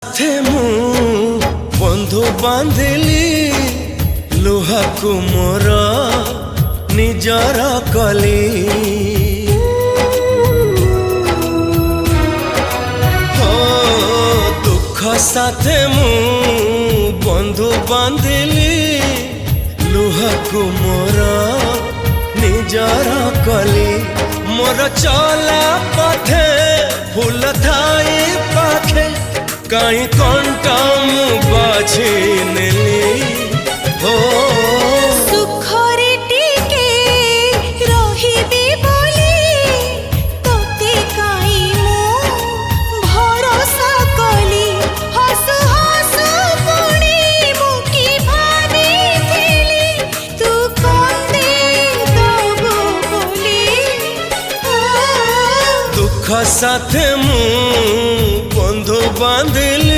थे मु बंधु बांधिली लुहा को मोर निजर कली हो दुख साथे मु बंधु बांधिली लुहा को मोर निजर कली मोर चला पथे फूल थाई पाखे कहीं कंटा मु बाझी नेली हो सुखरे टिके रहिबी बोली तोते काई मु भरोसा कली हसु हसु पुणी मुकी भाबिथिली तू कंदे दबो बोली दुख साथे मु बंधु बांधिली।